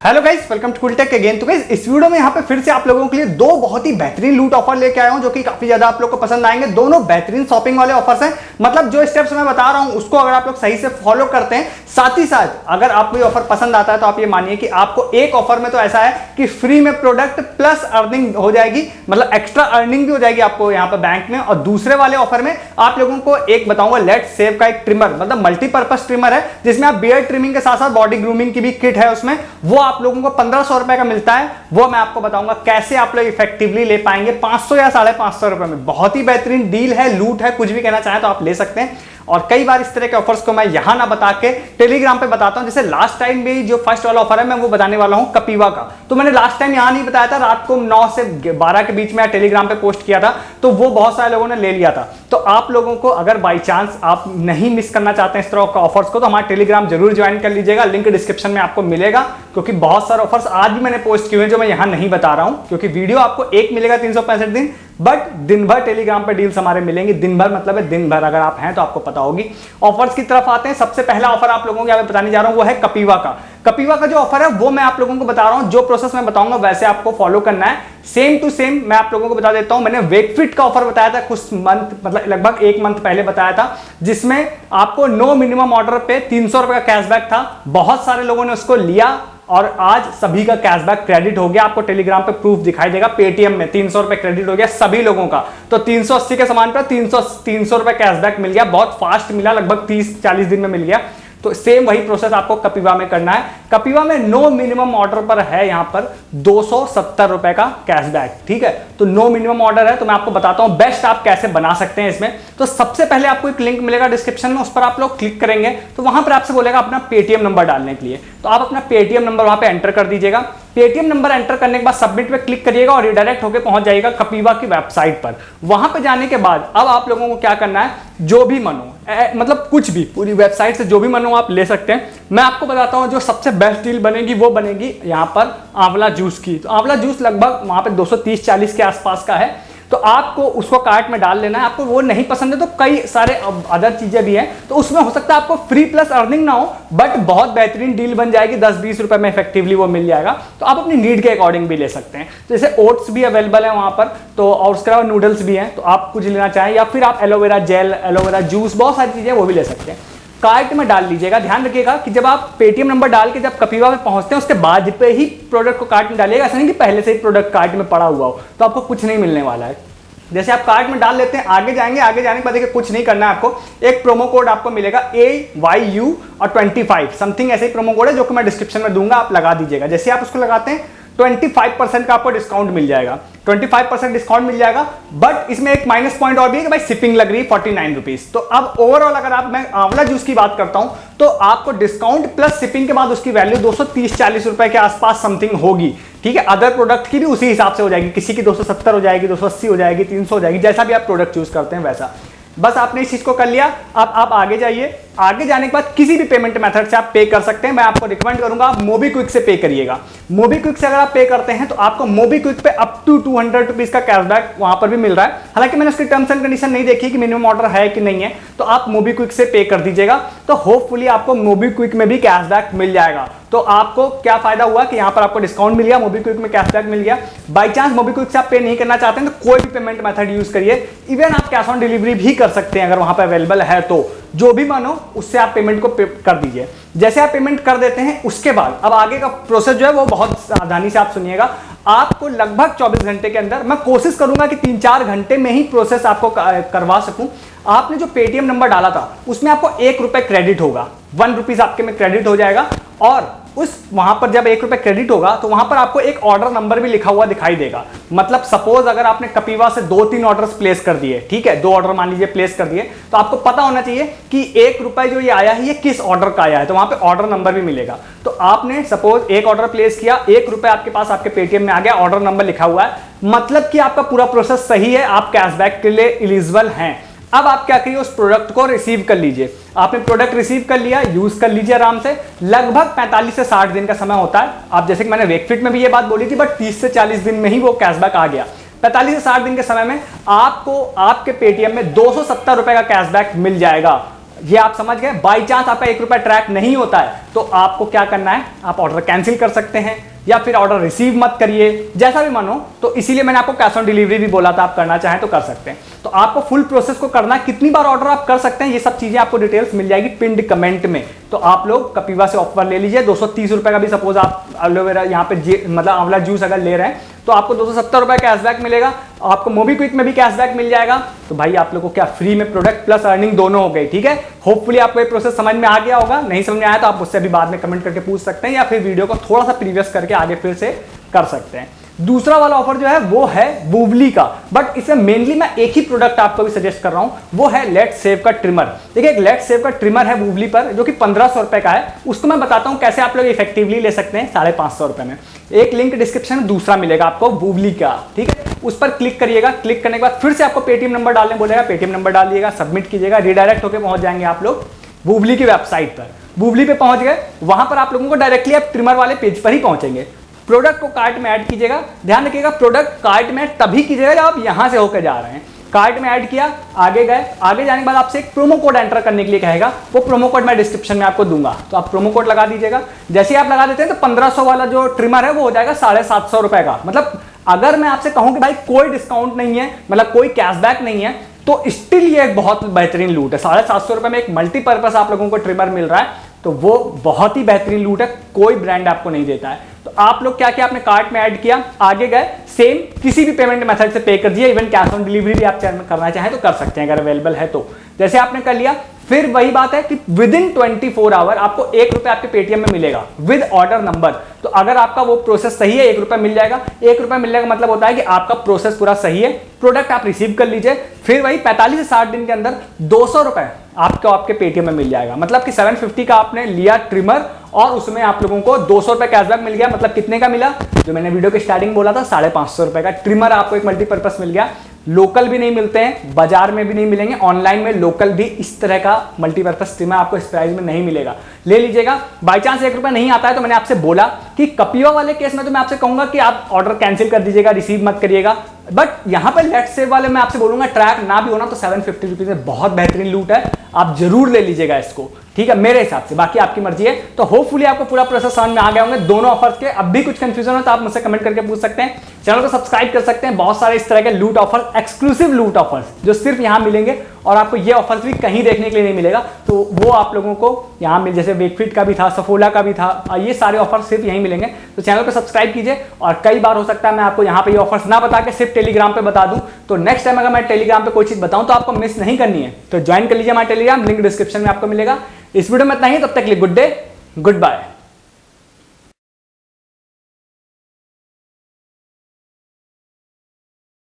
Hello guys, welcome to cool tech again. तो guys इस video में यहाँ पे फिर से आप लोगों के लिए दो बहुत ही बेहतरीन लूट ऑफर लेके आया हूँ जो कि काफी ज्यादा आप लोग को पसंद आएंगे। दोनों बेहतरीन शॉपिंग वाले ऑफर्स हैं। मतलब जो स्टेप्स मैं बता रहा हूँ उसको अगर आप लोग सही से फॉलो करते हैं, साथ ही साथ अगर आपको ये ऑफर पसंद आता है तो आप ये मानिए कि आपको एक ऑफर में तो ऐसा है कि फ्री में प्रोडक्ट प्लस अर्निंग हो जाएगी, मतलब एक्स्ट्रा अर्निंग भी हो जाएगी आपको यहाँ पर बैंक में। और दूसरे वाले ऑफर में आप लोगों को एक बताऊंगा लेट्स सेव का एक ट्रिमर, मतलब मल्टीपर्पज ट्रिमर है जिसमें आप बियर्ड ट्रिमिंग के साथ साथ बॉडी ग्रूमिंग की भी किट है उसमें, वो आप लोगों को 1500 रुपए का मिलता है। वो मैं आपको बताऊंगा कैसे आप लोग इफेक्टिवली ले पाएंगे 500 या 550 रुपए में। बहुत ही बेहतरीन डील है, लूट है, कुछ भी कहना चाहें तो आप ले सकते हैं। और कई बार इस तरह के ऑफर्स को मैं यहां ना बता के टेलीग्राम पे बताता हूं। जैसे लास्ट टाइम भी जो फर्स्ट वाला ऑफर है मैं वो बताने वाला हूं कपीवा का, तो मैंने लास्ट टाइम यहां नहीं बताया था, रात को 9 से 12 के बीच में टेलीग्राम पे पोस्ट किया था, तो वो बहुत सारे लोगों ने ले लिया था। तो आप लोगों को अगर बाई चांस आप नहीं मिस करना चाहते हैं इस तरह का ऑफर्स को, तो हमारा टेलीग्राम जरूर ज्वाइन कर लीजिएगा, लिंक डिस्क्रिप्शन में आपको मिलेगा। क्योंकि बहुत सारे ऑफर्स आज भी मैंने पोस्ट किए हैं जो मैं यहां नहीं बता रहा हूं, क्योंकि वीडियो आपको एक मिलेगा 365 दिन, बट दिन भर टेलीग्राम पे डील्स हमारे मिलेंगे। दिन भर मतलब है दिन भर, अगर आप हैं तो आपको पता होगी। ऑफर्स की तरफ आते हैं। सबसे पहला ऑफर आप लोगों को यहाँ पे बताने जा रहा हूं वो है कपीवा का। कपीवा का जो ऑफर है वो मैं आप लोगों को बता रहा हूं, जो प्रोसेस मैं बताऊंगा वैसे आपको फॉलो करना है, सेम टू सेम मैं आप लोगों को बता देता हूं। मैंने वेकफिट का ऑफर बताया था कुछ मंथ, मतलब लगभग एक मंथ पहले बताया था, जिसमें आपको नो मिनिमम ऑर्डर पे 300 रुपए का कैशबैक था। बहुत सारे लोगों ने उसको लिया और आज सभी का कैशबैक क्रेडिट हो गया। आपको टेलीग्राम पे प्रूफ दिखाई देगा, पेटीएम में 300 रुपए क्रेडिट हो गया सभी लोगों का। तो 380 के सामान पर 300 रुपए कैशबैक मिल गया, बहुत फास्ट मिला, लगभग 30-40 दिन में मिल गया। तो सेम वही प्रोसेस आपको कपीवा में करना है। कपीवा में नो मिनिमम ऑर्डर पर है यहां पर 270 रुपए का कैशबैक, ठीक है। तो नो मिनिमम ऑर्डर है, तो मैं आपको बताता हूं बेस्ट आप कैसे बना सकते हैं इसमें। तो सबसे पहले आपको एक लिंक मिलेगा डिस्क्रिप्शन में, उस पर आप लोग क्लिक करेंगे तो वहां पर आपसे बोलेगा अपना पेटीएम नंबर डालने के लिए। तो आप अपना पेटीएम नंबर वहां पे एंटर कर दीजिएगा। पेटीएम नंबर एंटर करने के बाद सबमिट पे क्लिक करिएगा और रिडायरेक्ट होकर पहुंच जाएगा कपीवा की वेबसाइट पर। वहां पे जाने के बाद अब आप लोगों को क्या करना है, जो भी मन हो, मतलब कुछ भी, पूरी वेबसाइट से जो भी मन हो आप ले सकते हैं। मैं आपको बताता हूं जो सबसे बेस्ट डील बनेगी वो बनेगी यहां पर आंवला जूस की। तो आंवला जूस लगभग वहां पे 230-40 के आसपास का है। तो आपको उसको कार्ट में डाल लेना है। आपको वो नहीं पसंद है तो कई सारे अदर चीजें भी हैं, तो उसमें हो सकता है आपको फ्री प्लस अर्निंग ना हो, बट बहुत बेहतरीन डील बन जाएगी। 10-20 रुपए में इफेक्टिवली वो मिल जाएगा। तो आप अपनी नीड के अकॉर्डिंग भी ले सकते हैं। जैसे ओट्स भी अवेलेबल है वहां पर, तो और उसके अलावा नूडल्स भी हैं, तो आप कुछ लेना चाहें, या फिर आप एलोवेरा जेल, एलोवेरा जूस, बहुत सारी चीजें वो भी ले सकते हैं। कार्ट में डाल लीजिएगा। ध्यान रखिएगा कि जब आप पेटीएम नंबर डाल के जब कपीवा में पहुंचते हैं उसके बाद पे ही प्रोडक्ट को कार्ट में डालिएगा। ऐसा नहीं कि पहले से ही प्रोडक्ट कार्ट में पड़ा हुआ हो, तो आपको कुछ नहीं मिलने वाला है। जैसे आप कार्ट में डाल लेते हैं, आगे जाएंगे, आगे जाने के बाद देखिए कुछ नहीं करना है आपको। एक प्रोमो कोड आपको मिलेगा AYU और 25 समथिंग, ऐसे ही प्रोमो कोड है जो कि मैं डिस्क्रिप्शन में दूंगा, आप लगा दीजिएगा। जैसे आप उसको लगाते हैं 25% का आपको डिस्काउंट मिल जाएगा, 25% डिस्काउंट मिल जाएगा। बट इसमें एक माइनस पॉइंट और भी है कि भाई शिपिंग लग रही है 49 रुपीज। तो अब ओवरऑल अगर आप, मैं आंवला जूस की बात करता हूं, तो आपको डिस्काउंट प्लस शिपिंग के बाद उसकी वैल्यू 230-40 रुपए के आसपास समथिंग होगी, ठीक है। अदर प्रोडक्ट की भी उसी हिसाब से हो जाएगी, किसी की 270 हो जाएगी, 280 हो जाएगी, 300 हो जाएगी, जैसा भी आप प्रोडक्ट चूज करते हैं वैसा। बस आपने इस चीज को कर लिया। अब आप आगे जाइए। आगे जाने के बाद किसी भी पेमेंट मेथड से आप पे कर सकते हैं। मैं आपको रिकमेंड करूंगा आप मोबीक्विक से पे करिएगा। मोबीक्विक से अगर आप पे करते हैं तो आपको मोबीक्विक पे अप टू 200 रुपीज का कैशबैक वहां पर भी मिल रहा है। हालांकि मैंने उसकी टर्म्स एंड कंडीशन नहीं देखी कि मिनिमम ऑर्डर है कि नहीं है, तो आप मोबीक्विक से पे कर दीजिएगा। तो होपफुली आपको मोबीक्विक में भी कैशबैक मिल जाएगा। तो आपको क्या फायदा हुआ कि यहां पर आपको डिस्काउंट मिल गया, मोबीक्विक में कैशबैक मिल गया। बाई चांस मोबीक्विक से आप पे नहीं करना चाहते हैं तो कोई भी पेमेंट मेथड यूज करिए। इवन आप कैश ऑन डिलीवरी भी कर सकते हैं अगर वहां पर अवेलेबल है, तो जो भी मानो उससे आप पेमेंट को कर दीजिए। जैसे आप पेमेंट कर देते हैं उसके बाद अब आगे का प्रोसेस जो है वो बहुत सावधानी से आप सुनिएगा। आपको लगभग 24 घंटे के अंदर, मैं कोशिश करूंगा कि 3-4 घंटे में ही प्रोसेस आपको करवा सकूं। आपने जो पेटीएम नंबर डाला था उसमें आपको 1 रुपए क्रेडिट होगा, 1 रुपीज आपके में क्रेडिट हो जाएगा। और उस वहां पर जब 1 रुपए क्रेडिट होगा तो वहां पर आपको एक ऑर्डर नंबर भी लिखा हुआ दिखाई देगा। मतलब सपोज अगर आपने कपीवा से 2-3 ऑर्डर्स प्लेस कर दिए, ठीक है, 2 ऑर्डर मान लीजिए प्लेस कर दिए, तो आपको पता होना चाहिए कि 1 रुपए जो ये आया है ये किस ऑर्डर का आया है, तो वहां पे ऑर्डर नंबर भी मिलेगा। तो आपने सपोज एक ऑर्डर प्लेस किया, 1 रुपए आपके पास आपके पेटीएम में आ गया, ऑर्डर नंबर लिखा हुआ है, मतलब कि आपका पूरा प्रोसेस सही है, आप कैशबैक के लिए एलिजिबल हैं। अब आप क्या करिए, उस प्रोडक्ट को रिसीव कर लीजिए। आपने प्रोडक्ट रिसीव कर लिया, यूज कर लीजिए आराम से। लगभग 45 से 60 दिन का समय होता है। आप जैसे कि मैंने वेकफिट में भी ये बात बोली थी, बट 30 से 40 दिन में ही वो कैशबैक आ गया। 45 से 60 दिन के समय में आपको आपके पेटीएम में 270 रुपए का कैशबैक मिल जाएगा। ये आप समझ गए। बाई चांस आपका 1 रुपया ट्रैक नहीं होता है तो आपको क्या करना है, आप ऑर्डर कैंसिल कर सकते हैं या फिर ऑर्डर रिसीव मत करिए, जैसा भी मन हो। तो इसीलिए मैंने आपको कैश ऑन डिलीवरी भी बोला था, आप करना चाहें तो कर सकते हैं। तो आपको फुल प्रोसेस को करना है, कितनी बार ऑर्डर आप कर सकते हैं, ये सब चीजें आपको डिटेल्स मिल जाएगी पिंड कमेंट में। तो आप लोग कपिवा से ऑफर ले लीजिए। 230 रुपए का भी सपोज आप एलोवेरा यहाँ पे मतलब आंवला जूस अगर ले रहे हैं तो आपको 270 रुपए कैशबैक मिलेगा। आपको मोबीक्विक में भी कैशबैक मिल जाएगा। तो भाई आप लोगों को क्या फ्री में प्रोडक्ट प्लस अर्निंग दोनों हो गई। ठीक है, होपफुली आपको ये प्रोसेस समझ में आ गया होगा। नहीं समझ में आया तो आप मुझसे भी बाद में कमेंट करके पूछ सकते हैं या फिर वीडियो को थोड़ा सा प्रीवियस करके आगे फिर से कर सकते हैं। दूसरा वाला ऑफर जो है वो है वूवली का, बट इसमें मेनली मैं एक ही प्रोडक्ट आपको भी सजेस्ट कर रहा हूं, वो है लेट्स सेव का ट्रिमर। देखिए एक लेट्स सेव का ट्रिमर है वूवली पर जो कि 1500 रुपए का है। उसको मैं बताता हूं कैसे आप लोग इफेक्टिवली ले सकते हैं 550 रुपए में। एक लिंक डिस्क्रिप्शन में दूसरा मिलेगा आपको वूवली का, ठीक है, उस पर क्लिक करिएगा। क्लिक करने के बाद फिर से आपको पेटीएम नंबर डालने बोलेगा, पेटीएम नंबर डाल दिएगा, सबमिट कीजिएगा, रिडायरेक्ट होकर पहुंच जाएंगे आप लोग वूवली की वेबसाइट पर। वूवली पे पहुंच गए, वहां पर आप लोगों को डायरेक्टली आप ट्रिमर वाले पेज पर ही पहुंचेंगे। प्रोडक्ट को कार्ट में ऐड कीजिएगा। ध्यान रखिएगा प्रोडक्ट कार्ट में तभी कीजिएगा जब आप यहां से होकर जा रहे हैं। कार्ट में ऐड किया, आगे गए, आगे जाने के बाद आपसे एक प्रोमो कोड एंटर करने के लिए कहेगा। वो प्रोमो कोड मैं डिस्क्रिप्शन में आपको दूंगा, तो आप प्रोमो कोड लगा दीजिएगा। जैसे ही आप लगा देते हैं तो 1500 वाला जो ट्रिमर है वो हो जाएगा 750 रुपए का। मतलब अगर मैं आपसे कहूं कि भाई कोई डिस्काउंट नहीं है, मतलब कोई कैशबैक नहीं है, तो स्टिल ये एक बहुत बेहतरीन लूट है। 750 रुपए में एक मल्टीपर्पज आप लोगों को ट्रिमर मिल रहा है, तो वो बहुत ही बेहतरीन लूट है, कोई ब्रांड आपको नहीं देता है। तो आप लोग क्या किया, आपने कार्ट में ऐड किया, आगे गए, सेम किसी भी पेमेंट मेथड से पे कर दिया। इवन कैश ऑन डिलीवरी भी आप करना चाहें तो कर सकते हैं अगर अवेलेबल है तो। जैसे आपने कर लिया, फिर वही बात है कि विद इन 24 आवर आपको 1 रुपया आपके पेटीएम में मिलेगा विद ऑर्डर नंबर। तो अगर आपका वो प्रोसेस सही है 1 रुपया मिल जाएगा। 1 रुपया मिलने का मतलब होता है कि आपका प्रोसेस पूरा सही है, प्रोडक्ट आप रिसीव कर लीजिए। फिर वही 45 से 60 दिन के अंदर 200 रुपए आपको आपके पेटीएम में मिल जाएगा। मतलब कि 750 का आपने लिया ट्रिमर और उसमें आप लोगों को 200 रुपए कैशबैक मिल गया। मतलब कितने का मिला, जो मैंने वीडियो के स्टार्टिंग बोला था 550 रुपए का ट्रिमर आपको एक मल्टीपर्पज मिल गया। लोकल भी नहीं मिलते हैं, बाजार में भी नहीं मिलेंगे, ऑनलाइन में लोकल भी इस तरह का मल्टीपर्पज ट्रिमर आपको इस प्राइस में नहीं मिलेगा। ले लीजिएगा। बाई चांस 1 रुपया नहीं आता है तो मैंने आपसे बोला कि कपिवा वाले केस में तो मैं आपसे कहूंगा कि आप ऑर्डर कैंसिल कर दीजिएगा, रिसीव मत करिएगा। बट यहां पर लेट्स सेव वाले मैं आपसे बोलूंगा ट्रैक ना भी होना तो 750 रुपीज में बहुत बेहतरीन लूट है, आप जरूर ले लीजिएगा इसको, ठीक है, मेरे हिसाब से। बाकी आपकी मर्जी है। तो होपफुली आपको पूरा प्रोसेस समझ में आ गए होंगे दोनों ऑफर्स के। अब भी कुछ कंफ्यूजन हो तो आप मुझसे कमेंट करके पूछ सकते हैं। चैनल को सब्सक्राइब कर सकते हैं। बहुत सारे इस तरह के लूट ऑफर, एक्सक्लूसिव लूट ऑफर्स जो सिर्फ यहां मिलेंगे और आपको ये ऑफर्स भी कहीं देखने के लिए नहीं मिलेगा। तो वो आप लोगों को यहाँ मिल, जैसे वेकफिट का भी था, सफोला का भी था, ये सारे ऑफर सिर्फ यहीं मिलेंगे। तो चैनल को सब्सक्राइब कीजिए। और कई बार हो सकता है मैं आपको यहाँ पे ये ऑफर्स ना बता के सिर्फ टेलीग्राम पे बता दूं, तो नेक्स्ट टाइम अगर मैं टेलीग्राम पे कोई चीज बताऊं तो आपको मिस नहीं करनी है, तो ज्वाइन कर लीजिए हमारा टेलीग्राम, लिंक डिस्क्रिप्शन में आपको मिलेगा। इस वीडियो में इतना ही, तब तक के लिए गुड डे, गुड बाय।